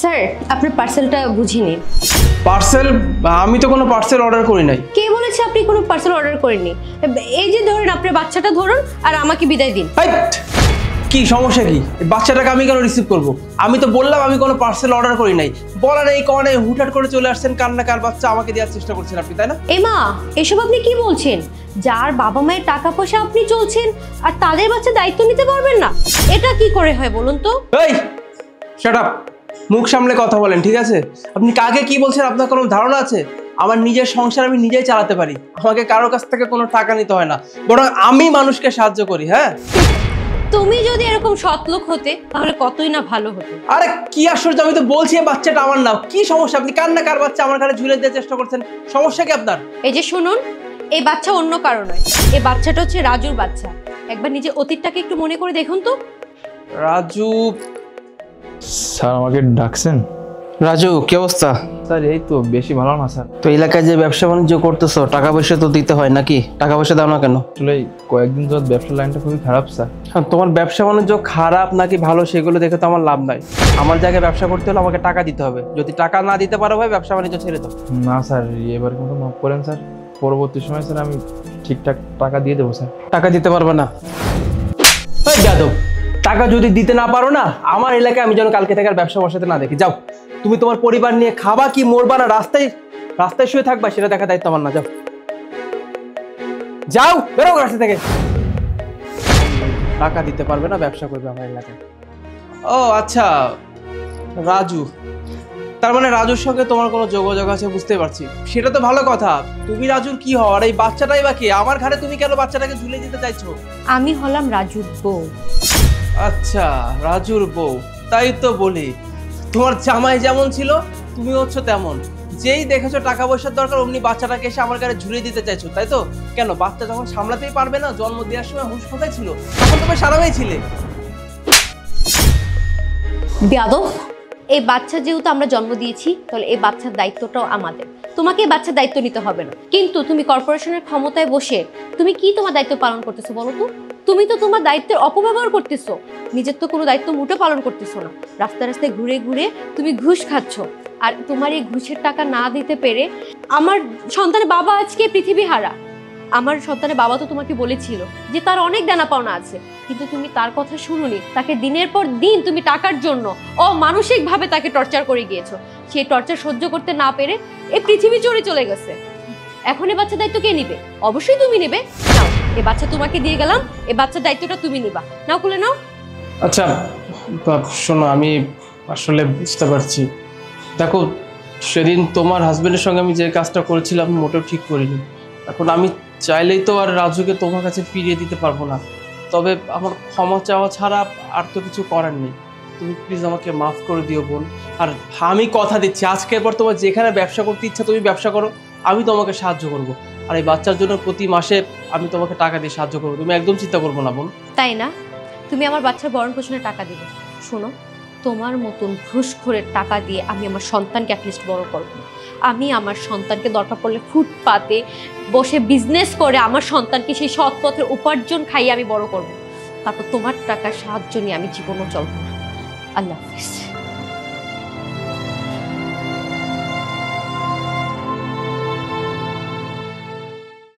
Sir আপনার পার্সেলটা বুঝিয়ে নিন। পার্সেল? আমি তো কোনো পার্সেল অর্ডার করি নাই। কে বলেছে আপনি কোনো পার্সেল অর্ডার করেননি? এই যে ধরুন আপনার বাচ্চাটা ধরুন আর আমাকে বিদায় দিন। কি সমস্যা কি? বাচ্চাটাকে আমি কেন রিসিভ করব? আমি তো বললাম আমি কোনো পার্সেল অর্ডার করি নাই। বলার এই কারণে হুটহাট করে চলে আসছেন, কান্নাকার বাচ্চা আমাকে দেওয়ার চেষ্টা করছেন আপনি, তাই না? এমা এসব আপনি কি বলছেন? যার বাবা মায়ের টাকা পয়সা আপনি চলছেন আর তাদের বাচ্চা দায়িত্ব নিতে পারবেন না, এটা কি করে হয় বলুন তো? এই শাট আপ, মুখ সামলে কথা বলেন, ঠিক আছে? আপনি কাকে কি বলছেন আপনার কোনো ধারণা আছে? আমার নিজের সংসার আমি নিজেই চালাতে পারি, আমাকে কারোর কাছ থেকে কোনো টাকা নিতে হয় না, বরং আমি মানুষকে সাহায্য করি। হ্যাঁ, তুমি যদি এরকম সৎ লোক হতে তাহলে কতই না ভালো হতো। আরে কি আশ্চর্য, আমি তো বলছি বাচ্চাটা আমার না। কি সমস্যা? আপনি কান্না কার বাচ্চা আমার ঘরে ঝুলে দেওয়ার চেষ্টা করছেন, সমস্যা কি আপনার? এই যে শুনুন, এই বাচ্চা অন্য কারো নয়, এই বাচ্চাটা হচ্ছে রাজুর বাচ্চা। একবার নিজের অতীতটাকে একটু মনে করে দেখুন তো। রাজু? স্যার আমাকে ডাকছেন? রাজু কি অবস্থা? স্যার এই তো বেশি ভালো না স্যার। তো এলাকায় যে ব্যবসা বাণিজ্য করতেছো, টাকা পয়সা তো দিতে হয় নাকি? টাকা পয়সা দাও না কেন? আসলে কয়েকদিন ধরে ব্যবসার লাইনটা খুবই খারাপ স্যার। হ্যাঁ, তোমার ব্যবসা বাণিজ্য খারাপ নাকি ভালো সেগুলো দেখে তো আমার লাভ নাই। আমার জায়গায় ব্যবসা করতে হলে আমাকে টাকা দিতে হবে। যদি টাকা না দিতে পারো ভাই, ব্যবসা বাণিজ্য ছেড়ে দাও। না স্যার, এবার কিন্তু মাফ করেন স্যার। পরবর্তী সময় স্যার আমি ঠিকঠাক টাকা দিয়ে দেবো স্যার। টাকা দিতে পারবে না? যাদব, টাকা যদি দিতে না পারো না, আমার এলাকায় আমি যেন কালকে থেকে আর ব্যবসা বসাতে না দেখি। যাও, তুমি তোমার পরিবার নিয়ে খাবা কি মরবা না রাস্তায় রাস্তায় শুয়ে থাকবা, সেটা দেখা দায়িত্ব আমার না। যাও যাও, বেরো রাস্তা থেকে। টাকা দিতে পারবে না, ব্যবসা করবে আমার এলাকায়। ও আচ্ছা, রাজু। তার মানে রাজুর সঙ্গে তোমার কোনো যোগাযোগ আছে, বুঝতে পারছি। সেটা তো ভালো কথা। তুমি রাজুর কি হও? আর এই বাচ্চাটাই বা কি? আমার ঘরে তুমি কেন বাচ্চাটাকে ঝুলে দিতে চাইছো? আমি হলাম রাজুর বউ। আচ্ছা, রাজুর বউ। তাই তো বলি, তোমার জামাই যেমন ছিল তুমি হচ্ছে তেমন। যেই দেখেছো টাকা পয়সার দরকার, অমনি বাচ্চাটাকে এসে আমার ঘরে ঝুলিয়ে দিতে চাইছো, তাই তো? কেন, বাচ্চা যখন সামলাতেই পারবে না, জন্ম দেওয়ার সময় হুঁশ কোথায় ছিল? তখন তুমি সারামেই ছিলে। বেয়াদব, এই বাচ্চা যেহেতু আমরা জন্ম দিয়েছি, তাহলে এই বাচ্চার দায়িত্বটাও আমাদের। তোমাকে এই বাচ্চার দায়িত্ব নিতে হবে না। কিন্তু তুমি কর্পোরেশনের ক্ষমতায় বসে তুমি কি তোমার দায়িত্ব পালন করতেছো বলো তো? তুমি তো তোমার দায়িত্বের অপব্যবহার করতেছো। নিজের তো কোনো দায়িত্ব মোটেও পালন করতেছো না। রাস্তায় রাস্তায় ঘুরে ঘুরে তুমি ঘুষ খাচ্ছ। আর তোমার এই ঘুষের টাকা না দিতে পেরে আমার সন্তানের বাবা আজকে পৃথিবী হারা। আমার সন্তানের বাবা তো তোমাকে বলেছিল যে তার অনেক দেনা পাওনা আছে, কিন্তু তুমি তার কথা শুনোনি। তাকে দিনের পর দিন তুমি টাকার জন্য অমানসিকভাবে তাকে টর্চার করে গিয়েছো। সেই টর্চার সহ্য করতে না পেরে এই পৃথিবী চলে গেছে। এখন এই বাচ্চার দায়িত্ব কে নিবে? অবশ্যই তুমি নেবে। নাও, এই বাচ্চা তোমাকে দিয়ে গেলাম, এই বাচ্চার দায়িত্বটা তুমি নিবা। নাও, খুলে নাও। আচ্ছা শোনো, আমি আসলে বুঝতে পারছি। দেখো, সেদিন তোমার হাজবেন্ডের সঙ্গে আমি যে কাজটা করেছিলাম মোটেও ঠিক করিনি। এখন আমি চাইলেই তো আর রাজুকে তোমার কাছে ফিরিয়ে দিতে পারবো না। তবে আমার ক্ষমা চাওয়া ছাড়া আর তো কিছু করার নেই। তুমি প্লিজ আমাকে মাফ করে দিও বোন। আর আমি কথা দিচ্ছি, আজকের পর তোমার যেখানে ব্যবসা করতে ইচ্ছা তুমি ব্যবসা করো, আমি তোমাকে সাহায্য করব। আর এই বাচ্চার জন্য প্রতি মাসে আমি তোমাকে টাকা দিয়ে সাহায্য করবো। তুমি একদম চিন্তা করবো না বোন। তাই না? তুমি আমার বাচ্চার ভরণ পোষণের টাকা দিবে। শোনো, তোমার মতন ঘুষখোরের টাকা দিয়ে আমি আমার সন্তানকে অ্যাটলিস্ট বড় করব। আমি আমার সন্তানকে দরকার পড়লে ফুটপাতে বসে বিজনেস করে আমার সন্তানকে সেই সৎ পথের উপার্জন খাইয়ে আমি বড় করব। তারপর তোমার টাকার সাহায্য নিয়ে আমি জীবনও চলব না। আল্লাহ হাফিজ।